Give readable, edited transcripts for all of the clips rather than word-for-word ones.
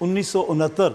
1969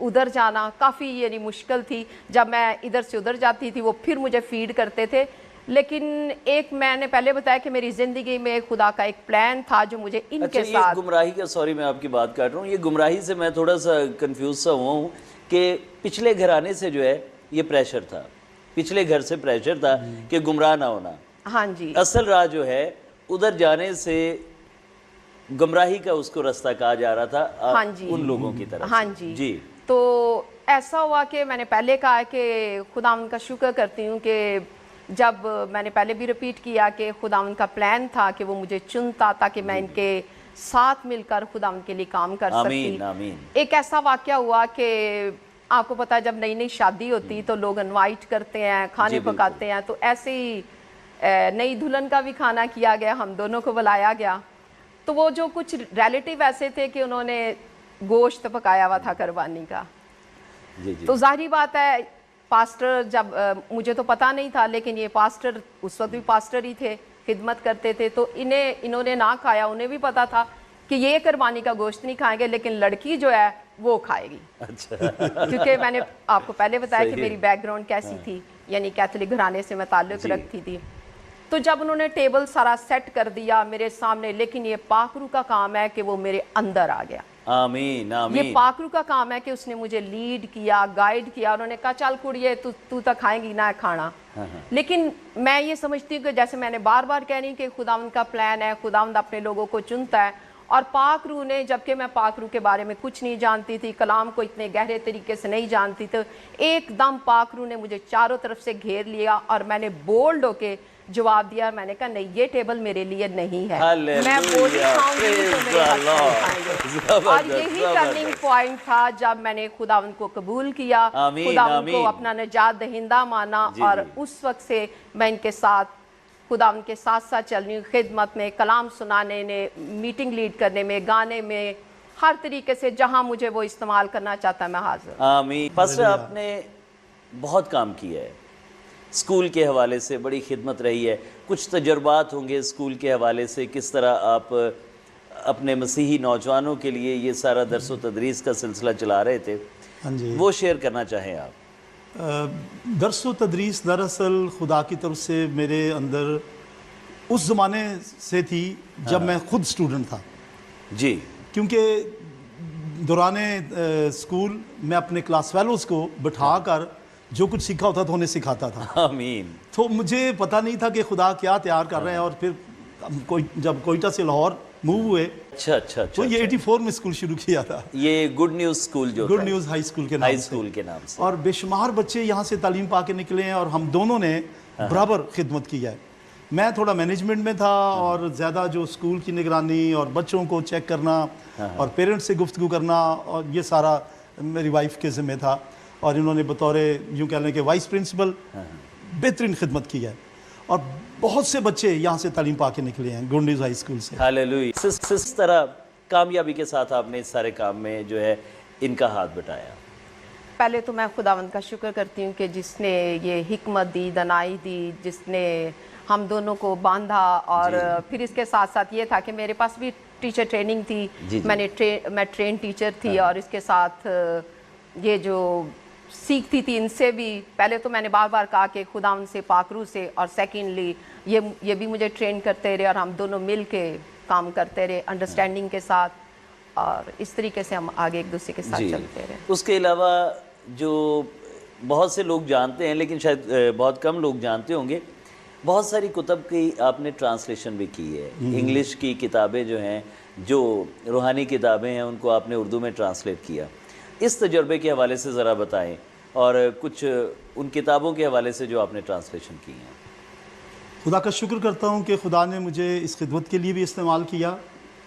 ادھر جانا کافی یعنی مشکل تھی. جب میں ادھر سے ادھر جاتی تھی وہ پھر مجھے فیڈ کرتے تھے. لیکن ایک میں نے پہلے بتایا کہ میری زندگی میں خدا کا ایک پلان تھا جو مجھے ان کے اچھا یہ ساتھ. گمراہی کا، سوری میں آپ کی بات کاٹ رہا ہوں، یہ گمراہی سے میں تھوڑا سا کنفیوز سا ہوا ہوں کہ پچھلے گھرانے سے جو ہے یہ پریشر تھا، پچھلے گھر سے پریشر تھا کہ گمراہ نہ ہونا. ہاں جی. اصل راہ جو ہے ادھر جانے سے گمراہی کا اس کو رستہ کہا جا رہا تھا ہاں جی ان لوگوں کی طرف. ہاں جی. تو ایسا ہوا کہ میں نے پہلے کہا کہ خداوند کا شکر کرتی ہوں کہ جب میں نے پہلے بھی ریپیٹ کیا کہ خداوند کا پلان تھا کہ وہ مجھے چنتا تاکہ میں ان کے ساتھ مل کر خداوند کے لیے کام کر سکتی. آمین آمین. ایک ایسا واقعہ ہوا کہ آپ کو پتہ ہے جب نئی نئی شادی ہوتی تو لوگ انوائٹ کرتے ہیں، کھانے پکاتے ہیں. تو ایسے ہی نئی دلہن کا بھی کھانا کیا گیا، ہم دونوں کو بلایا گیا. تو وہ جو کچھ ریلیٹیو ایسے تھے کہ انہوں نے گوشت پکایا ہوا تھا قربانی کا. تو ظاہری بات ہے پاسٹر، جب مجھے تو پتہ نہیں تھا لیکن یہ پاسٹر اس وقت بھی پاسٹر ہی تھے، خدمت کرتے تھے. تو انہوں نے نہ کھایا، انہیں بھی پتہ تھا کہ یہ قربانی کا گوشت نہیں کھائیں گے لیکن لڑکی جو ہے وہ کھائے گی. کیونکہ میں نے آپ کو پہلے بتایا کہ میری بیک گراؤنڈ کیسی تھی، یعنی کیتھولک گھرانے سے میں تعلق رکھتی تھی. تو جب انہوں نے ٹیبل سارا سیٹ کر دیا میرے سامنے، لیکن یہ پاک روح کا کام ہے کہ وہ میرے اندر آ گیا. آمین آمین. یہ پاک روح کا کام ہے کہ اس نے مجھے لیڈ کیا، گائیڈ کیا. انہوں نے کہا چل کڑیے تو تک کھائیں گی نہ کھانا. لیکن میں یہ سمجھتی ہوں کہ جیسے میں نے بار بار کہہ رہی ہوں کہ خداوند کا پلان ہے، خداوند اپنے لوگوں کو چنتا ہے. اور پاک روح نے، جبکہ میں پاک روح کے بارے میں کچھ نہیں جانتی تھی، کلام کو اتنے گہرے طریقے سے نہیں جانتی، تو ایک دم پاک روح نے مجھے چاروں طرف سے گھیر لیا اور میں نے بولڈ ہو کے جواب دیا. میں نے کہا نہیں، یہ ٹیبل میرے لیے نہیں ہے، میں بولی کھاؤں گی تو میرے ہسبینڈ کھائیں گے. اور یہی ٹرننگ پوائنٹ تھا جب میں نے خداوند کو قبول کیا، خداوند کو اپنا نجات دہندہ مانا. اور اس وقت سے میں ان کے ساتھ، خداوند کے ساتھ ساتھ چل رہی ہوں، خدمت میں، کلام سنانے میں، میٹنگ لیڈ کرنے میں، گانے میں، ہر طریقے سے جہاں مجھے وہ استعمال کرنا چاہتا ہے میں حاضر. آمین. پاسٹر آپ نے بہت کام کیا ہے، اسکول کے حوالے سے بڑی خدمت رہی ہے. کچھ تجربات ہوں گے اسکول کے حوالے سے، کس طرح آپ اپنے مسیحی نوجوانوں کے لیے یہ سارا درس و تدریس کا سلسلہ چلا رہے تھے، وہ شیئر کرنا چاہیں آپ. درس و تدریس دراصل خدا کی طرف سے میرے اندر اس زمانے سے تھی جب میں خود اسٹوڈنٹ تھا. جی. کیونکہ دوران اسکول میں اپنے کلاس فیلوز کو بٹھا کر جو کچھ سیکھا ہوتا تھا انہیں سکھاتا تھا. آمین. تو مجھے پتہ نہیں تھا کہ خدا کیا تیار کر رہے ہیں. اور پھر جب کوئٹہ سے لاہور موو ہوئے تو یہ 84 میں اسکول شروع کیا تھا. یہ گڈ نیوز اسکول جو گڈ نیوز ہائی اسکول کے نام سے. اور بے شمار بچے یہاں سے تعلیم پا کے نکلے ہیں اور ہم دونوں نے برابر خدمت کی ہے. میں تھوڑا مینجمنٹ میں تھا اور زیادہ جو اسکول کی نگرانی اور بچوں کو چیک کرنا اور پیرنٹس سے گفتگو کرنا، اور یہ سارا میری وائف کے ذمہ تھا. اور انہوں نے بطور یوں کہہ لیں کہ وائس پرنسپل بہترین خدمت کی ہے. اور بہت سے بچے یہاں سے تعلیم پا کے نکلے ہیں گڈ نیوز ہائی اسکول سے. ہاللیلویا. کس طرح کامیابی کے ساتھ آپ نے اس سارے کام میں جو ہے ان کا ہاتھ بٹایا؟ پہلے تو میں خداوند کا شکر کرتی ہوں کہ جس نے یہ حکمت دی، دانائی دی، جس نے ہم دونوں کو باندھا. اور پھر اس کے ساتھ ساتھ یہ تھا کہ میرے پاس بھی ٹیچر ٹریننگ تھی. میں ٹرین ٹیچر تھی. اور اس کے ساتھ یہ جو سیکھتی تھی ان سے بھی، پہلے تو میں نے بار بار کہا کہ خداوند سے، پاک روح سے، اور سیکنڈلی یہ بھی مجھے ٹرین کرتے رہے اور ہم دونوں مل کے کام کرتے رہے انڈرسٹینڈنگ کے ساتھ. اور اس طریقے سے ہم آگے ایک دوسرے کے ساتھ چلتے رہے. اس کے علاوہ جو بہت سے لوگ جانتے ہیں لیکن شاید بہت کم لوگ جانتے ہوں گے، بہت ساری کتب کی آپ نے ٹرانسلیشن بھی کی ہے. انگلش کی کتابیں جو ہیں، جو روحانی کتابیں ہیں، ان کو آپ نے اردو میں ٹرانسلیٹ کیا. اس تجربے کے حوالے سے ذرا بتائیں، اور کچھ ان کتابوں کے حوالے سے جو آپ نے ٹرانسلیشن کی ہیں. خدا کا شکر کرتا ہوں کہ خدا نے مجھے اس خدمت کے لیے بھی استعمال کیا.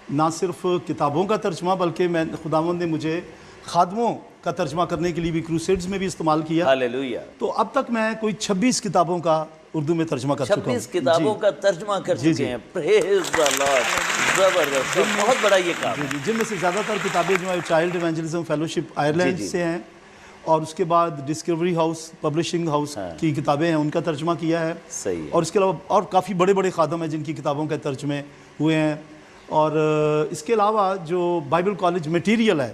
نہ صرف کتابوں کا ترجمہ بلکہ خداوند نے مجھے خادموں کا ترجمہ کرنے کے لیے بھی کروسیڈز میں بھی استعمال کیا. ہاللیلویا. تو اب تک میں کوئی 26 کتابوں کا اردو میں ترجمہ کر چکا ہوں. 26 کتابوں کا ترجمہ کر چکے ہیں. پریز دی لارڈ. زبردست. بہت بڑا یہ کام. جن میں سے زیادہ تر کتابیں جو ہیں چائلڈ ایونجلزم فیلوشپ آئرلینڈ سے ہیں. اور اس کے بعد ڈسکوری ہاؤس پبلشنگ ہاؤس کی کتابیں ہیں، ان کا ترجمہ کیا ہے. صحیح. اور اس کے علاوہ اور کافی بڑے بڑے خادم ہیں جن کی کتابوں کے ترجمے ہوئے ہیں. اور اس کے علاوہ جو بائبل کالج میٹیریل ہے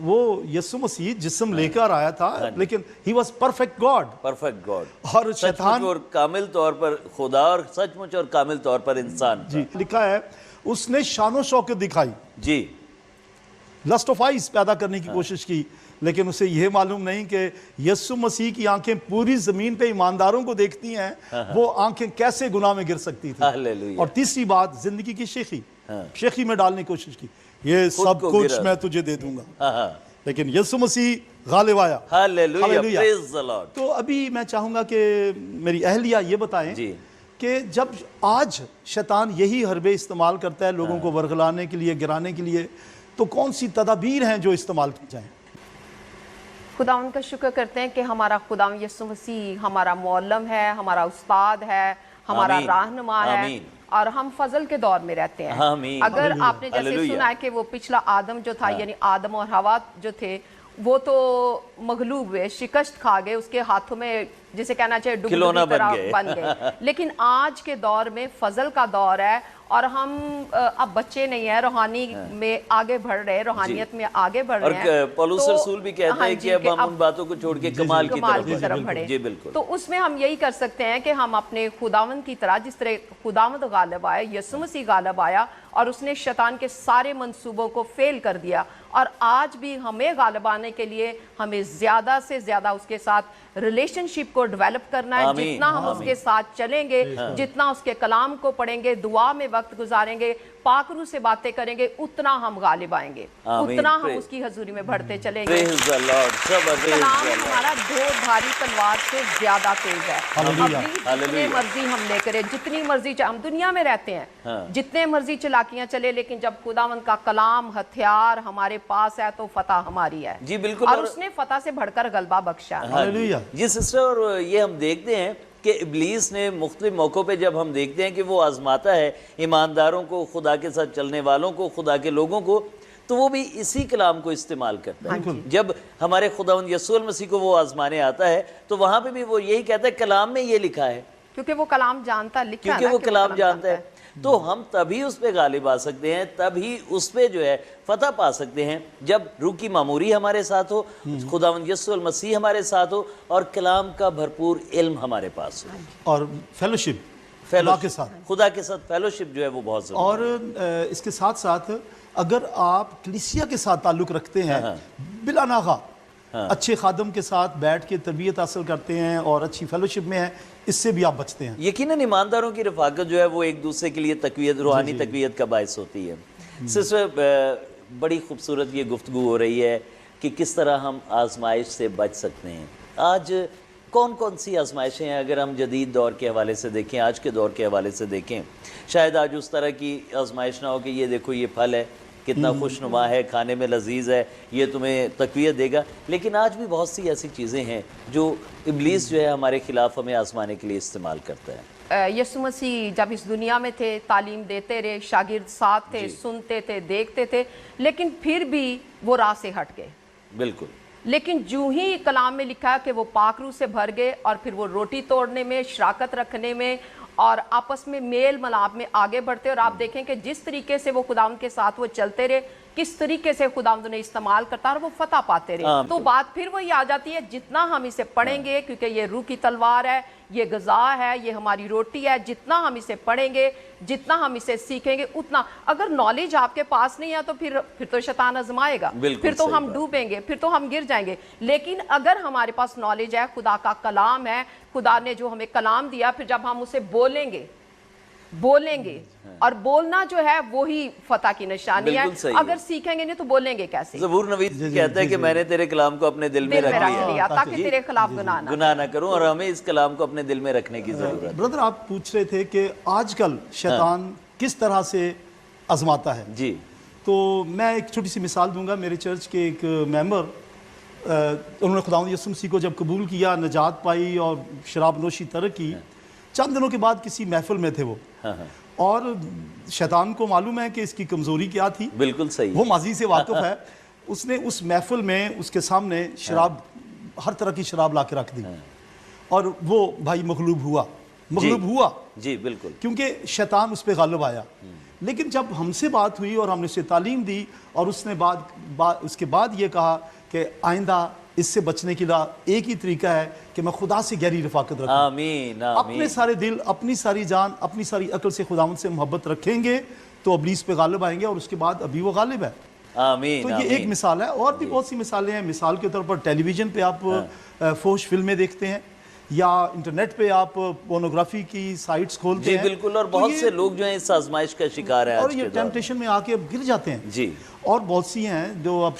وہ یسوع مسیح جسم لے کر آیا تھا لیکن he was perfect God, perfect God, اور سچ شیطان مچ اور کامل طور پر خدا اور سچ مچ اور کامل طور پر انسان تھا۔ جی لکھا ہے اس نے شان و شوکت دکھائی، جی لسٹ آف آئیز پیدا کرنے کی کوشش کی، لیکن اسے یہ معلوم نہیں کہ یسوع مسیح کی آنکھیں پوری زمین پہ ایمانداروں کو دیکھتی ہیں، وہ آنکھیں کیسے گناہ میں گر سکتی تھی۔ ہاللیلویہ۔ اور تیسری بات زندگی کی شیخی میں ڈالنے کی کوشش کی، یہ سب کچھ میں تجھے دے دوں گا، لیکن یسوع مسیح غالب آیا۔ ہاللیلویہ، پریز دی لارڈ۔ تو ابھی میں چاہوں گا کہ میری اہلیہ یہ بتائیں جی کہ جب آج شیطان یہی حربے استعمال کرتا ہے لوگوں کو ورغلانے کے لیے، گرانے کے لیے، تو کون سی تدابیر ہیں جو استعمال کی جائیں؟ خداوند کا شکر کرتے ہیں کہ ہمارا خداوند یسوع مسیح ہمارا معلم ہے، ہمارا استاد ہے، ہمارا آمین، رہنما ہے، آمین۔ اور ہم فضل کے دور میں رہتے ہیں۔ آمین، اگر آپ نے جیسے ہاللیلویہ۔ سنا ہے کہ وہ پچھلا آدم جو تھا یعنی آدم اور حوا جو تھے وہ تو مغلوب ہوئے، شکست کھا گئے، اس کے ہاتھوں میں جسے کہنا چاہیے کھلونا ڈبو کی طرح بن بن گئے۔ لیکن آج کے دور میں فضل کا دور ہے، اور ہم اب بچے نہیں ہیں، روحانی میں آگے بڑھ رہے ہیں، روحانیت میں آگے بڑھ رہے ہیں۔ اور پولس رسول بھی کہتا ہے کہ اب ہم ان باتوں کو چھوڑ کے کمال کی طرف بڑھیں۔ جی بالکل۔ تو اس میں ہم یہی کر سکتے ہیں کہ ہم اپنے خداوند کی طرح، جس طرح خداوند غالب آیا، یسوع مسیح غالب آیا اور اس نے شیطان کے سارے منصوبوں کو فیل کر دیا، اور آج بھی ہمیں غالب آنے کے لیے ہمیں زیادہ سے زیادہ اس کے ساتھ ریلیشن شپ کو ڈیولپ کرنا ہے۔ آمین، جتنا ہم اس کے ساتھ چلیں گے، جتنا اس کے کلام کو پڑھیں گے، دعا میں وقت گزاریں گے، پاک روح سے باتیں کریں گے، اتنا ہم غالب آئیں گے، آمین۔ اتنا ہم اس کی حضوری میں بڑھتے چلیں گے۔ پریز دی لارڈ، سب پریز کلام دی لارڈ۔ ہمارا دو دھاری تلوار سے زیادہ تیز ہے، ہاللیلویہ، جتنے مرضی ہم لے کریں، جتنی مرضی ہم دنیا میں رہتے ہیں، جتنے مرضی چلاکیاں چلے، لیکن جب خداوند کا کلام ہتھیار ہمارے پاس ہے تو فتح ہماری ہے۔ جی بالکل۔ اور اس نے فتح سے بڑھ کر غلبہ بخشا ہے۔ ہاللیلویہ۔ جی سسٹر، اور یہ ہم دیکھتے ہیں کہ ابلیس نے مختلف موقعوں پہ جب ہم دیکھتے ہیں کہ وہ آزماتا ہے ایمانداروں کو، خدا کے ساتھ چلنے والوں کو، خدا کے لوگوں کو، تو وہ بھی اسی کلام کو استعمال کرتا ہے۔ جب ہمارے خداوند یسوع المسیح کو وہ آزمانے آتا ہے تو وہاں پہ بھی وہ یہی کہتا ہے کلام میں یہ لکھا ہے، کیونکہ وہ کلام جانتا ہے، لکھا ہے کیونکہ نا وہ کہ کلام جانتا ہے۔ تو ہم تبھی اس پہ غالب آ سکتے ہیں، تبھی اس پہ جو ہے فتح پا سکتے ہیں جب روح کی معموری ہمارے ساتھ ہو، خداوند یسوع المسیح ہمارے ساتھ ہو، اور کلام کا بھرپور علم ہمارے پاس ہو، اور فیلوشپ خدا کے ساتھ۔ خدا کے ساتھ فیلوشپ جو ہے وہ بہت ضروری اور اس کے ساتھ ساتھ اگر آپ کلیسیا کے ساتھ تعلق رکھتے ہیں، بلا ناغہ اچھے خادم کے ساتھ بیٹھ کے تربیت حاصل کرتے ہیں اور اچھی فیلوشپ میں ہیں، اس سے بھی آپ بچتے ہیں۔ یقیناً ایمانداروں کی رفاقت جو ہے وہ ایک دوسرے کے لیے تقویت، روحانی تقویت کا باعث ہوتی ہے۔ سسٹر، بڑی خوبصورت یہ گفتگو ہو رہی ہے کہ کس طرح ہم آزمائش سے بچ سکتے ہیں۔ آج کون کون سی آزمائشیں ہیں اگر ہم جدید دور کے حوالے سے دیکھیں، آج کے دور کے حوالے سے دیکھیں؟ شاید آج اس طرح کی آزمائش نہ ہو کہ یہ دیکھو یہ پھل ہے، کتنا خوشنما ہے، کھانے میں لذیذ ہے، یہ تمہیں تقویت دے گا، لیکن آج بھی بہت سی ایسی چیزیں ہیں جو ابلیس جو ہے ہمارے خلاف ہمیں آزمانے کے لیے استعمال کرتا ہے۔ یسوع مسیح جب اس دنیا میں تھے، تعلیم دیتے رہے، شاگرد ساتھ تھے، سنتے تھے، دیکھتے تھے، لیکن پھر بھی وہ راہ سے ہٹ گئے۔ بالکل۔ لیکن جو ہی کلام میں لکھا ہے کہ وہ پاک روح سے بھر گئے، اور پھر وہ روٹی توڑنے میں، شراکت رکھنے میں اور آپس میں میل ملاپ میں آگے بڑھتے، اور آپ دیکھیں کہ جس طریقے سے وہ خداوند کے ساتھ وہ چلتے رہے، کس طریقے سے خداوند نے استعمال کرتا اور وہ فتح پاتے رہے۔ تو بات پھر وہی آ جاتی ہے، جتنا ہم اسے پڑھیں گے، کیونکہ یہ روح کی تلوار ہے، یہ غذا ہے، یہ ہماری روٹی ہے، جتنا ہم اسے پڑھیں گے، جتنا ہم اسے سیکھیں گے، اتنا اگر نالج آپ کے پاس نہیں ہے تو پھر تو شیطان آزمائے گا، پھر تو ہم ڈوبیں گے، پھر تو ہم گر جائیں گے۔ لیکن اگر ہمارے پاس نالج ہے، خدا کا کلام ہے، خدا نے جو ہمیں کلام دیا، پھر جب ہم اسے بولیں گے اور بولنا جو ہے وہی فتح کی نشانی ہے۔ اگر سیکھیں گے نہیں تو بولیں گے کیسے؟ زبور نویس کہتا ہے کہ میں نے تیرے کلام کو اپنے دل میں رکھ لیا تاکہ تیرے خلاف گناہ نہ کروں، اور ہمیں اس کلام کو اپنے دل میں رکھنے کی ضرورت ہے۔ برادر، آپ پوچھ رہے تھے کہ آج کل شیطان کس طرح سے آزماتا ہے۔ جی تو میں ایک چھوٹی سی مثال دوں گا۔ میرے چرچ کے ایک ممبر، انہوں نے خداوند یسوع مسیح کو جب قبول کیا، نجات پائی اور شراب نوشی ترک کی، چند دنوں کے بعد کسی محفل میں تھے وہ، اور شیطان کو معلوم ہے کہ اس کی کمزوری کیا تھی، بالکل صحیح، وہ ماضی سے واقف ہے۔ اس نے اس محفل میں اس کے سامنے شراب، ہر طرح کی شراب لا کے رکھ دی، اور وہ بھائی مغلوب ہوا جی بالکل، کیونکہ شیطان اس پہ غالب آیا۔ لیکن جب ہم سے بات ہوئی اور ہم نے اسے تعلیم دی اور اس نے اس کے بعد یہ کہا کہ آئندہ اس سے بچنے کے لیے ایک ہی طریقہ ہے کہ میں خدا سے گہری رفاقت رکھوں، آمین آمین، اپنے سارے دل، اپنی ساری جان، اپنی ساری عقل سے خداوند سے محبت رکھیں گے تو ابلیس پہ غالب آئیں گے، اور اس کے بعد ابھی وہ غالب ہے۔ آمین تو یہ ایک مثال ہے، اور بھی بہت سی مثالیں ہیں۔ مثال کے طور پر ٹیلی ویژن پہ آپ فحش فلمیں دیکھتے ہیں، یا انٹرنیٹ پہ آپ پورنوگرافی کی سائٹس کھولتے جی ہیں، بالکل، اور بہت سے لوگ جو ہیں اس آزمائش کا شکار ہیں اور آج یہ کے دور میں۔ ٹیمپٹیشن میں آ کے گر جاتے ہیں۔ جی اور بہت سی ہیں جو اب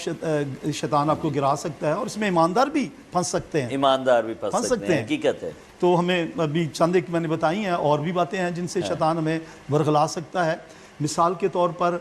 شیطان آپ کو گرا سکتا ہے، اور اس میں ایماندار بھی پھنس سکتے ہیں، ایماندار بھی پھنس پھنس سکتے سکتے ہیں، ہیں۔ حقیقت ہے۔ تو ہمیں ابھی چند ایک میں نے بتائی ہیں، اور بھی باتیں ہیں جن سے شیطان ہمیں ورغلا سکتا ہے۔ مثال کے طور پر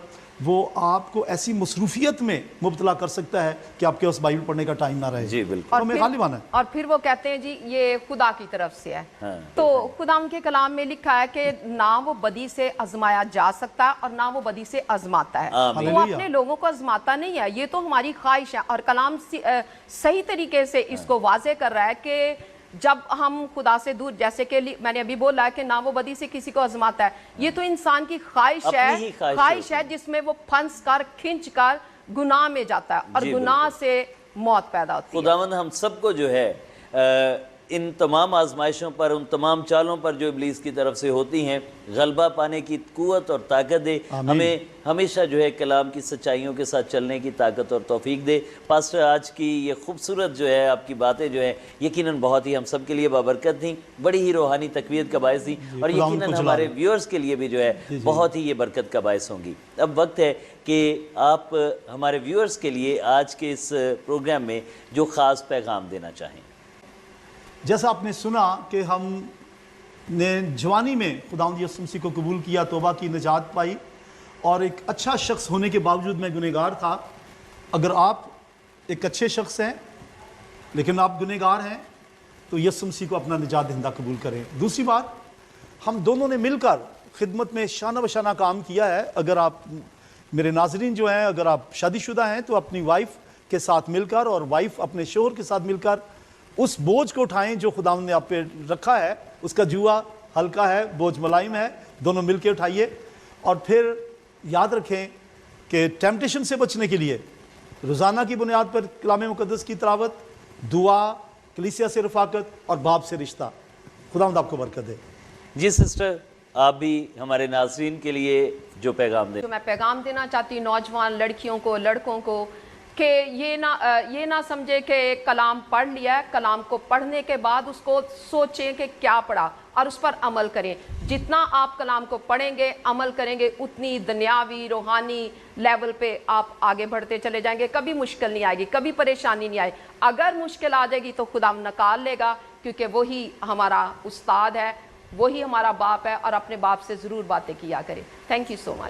وہ آپ کو ایسی مصروفیت میں مبتلا کر سکتا ہے کہ آپ کے پاس بائبل پڑھنے کا ٹائم نہ رہے۔ جی بالکل، تو ہمیں غالب آنا ہے۔ اور پھر وہ کہتے ہیں جی یہ خدا کی طرف سے ہے، تو خدا کے کلام میں لکھا ہے کہ نہ وہ بدی سے آزمایا جا سکتا اور نہ وہ بدی سے آزماتا ہے، وہ اپنے لوگوں کو آزماتا نہیں ہے، یہ تو ہماری خواہش ہے۔ اور کلام صحیح طریقے سے اس کو واضح کر رہا ہے کہ جب ہم خدا سے دور، جیسے کہ میں نے ابھی بولا ہے کہ نہ وہ بدی سے کسی کو آزماتا ہے، یہ تو انسان کی خواہش ہے جس میں وہ پھنس کر کھنچ کر گناہ میں جاتا ہے، اور گناہ سے موت پیدا ہوتی ہے۔ خداوند ہم سب کو جو ہے ان تمام آزمائشوں پر، ان تمام چالوں پر جو ابلیس کی طرف سے ہوتی ہیں، غلبہ پانے کی قوت اور طاقت دے، ہمیں ہمیشہ جو ہے کلام کی سچائیوں کے ساتھ چلنے کی طاقت اور توفیق دے۔ پاسٹر آج کی یہ خوبصورت جو ہے آپ کی باتیں جو ہیں یقیناً بہت ہی ہم سب کے لیے بابرکت تھیں، بڑی ہی روحانی تقویت کا باعث تھیں، اور یقیناً ہمارے ویورز کے لیے بھی جو ہے بہت ہی یہ برکت کا باعث ہوں گی۔ اب وقت ہے کہ آپ ہمارے ویورز کے لیے آج کے اس پروگرام میں جو خاص پیغام دینا چاہیں۔ جیسا آپ نے سنا کہ ہم نے جوانی میں خداوند یسوع مسیح کو قبول کیا، توبہ کی، نجات پائی، اور ایک اچھا شخص ہونے کے باوجود میں گنہگار تھا۔ اگر آپ ایک اچھے شخص ہیں لیکن آپ گنہگار ہیں تو یسوع مسیح کو اپنا نجات دہندہ قبول کریں۔ دوسری بات، ہم دونوں نے مل کر خدمت میں شانہ بشانہ کام کیا ہے۔ اگر آپ میرے ناظرین جو ہیں، اگر آپ شادی شدہ ہیں تو اپنی وائف کے ساتھ مل کر، اور وائف اپنے شوہر کے ساتھ مل کر اس بوجھ کو اٹھائیں جو خداوند نے آپ پہ رکھا ہے۔ اس کا جوا ہلکا ہے، بوجھ ملائم ہے، دونوں مل کے اٹھائیے۔ اور پھر یاد رکھیں کہ ٹیمپٹیشن سے بچنے کے لیے روزانہ کی بنیاد پر کلام مقدس کی تلاوت، دعا، کلیسیا سے رفاقت، اور باپ سے رشتہ۔ خداوند آپ کو برکت دے۔ جی سسٹر، آپ بھی ہمارے ناظرین کے لیے جو پیغام دیں۔ تو میں پیغام دینا چاہتی ہوں نوجوان لڑکیوں کو، لڑکوں کو، کہ یہ نہ سمجھے کہ کلام پڑھ لیا ہے، کلام کو پڑھنے کے بعد اس کو سوچیں کہ کیا پڑھا اور اس پر عمل کریں۔ جتنا آپ کلام کو پڑھیں گے، عمل کریں گے، اتنی دنیاوی روحانی لیول پہ آپ آگے بڑھتے چلے جائیں گے۔ کبھی مشکل نہیں آئے گی، کبھی پریشانی نہیں آئے۔ اگر مشکل آ جائے گی تو خدا نکال لے گا، کیونکہ وہی ہمارا استاد ہے، وہی ہمارا باپ ہے، اور اپنے باپ سے ضرور باتیں کیا کرے۔ Thank you so much.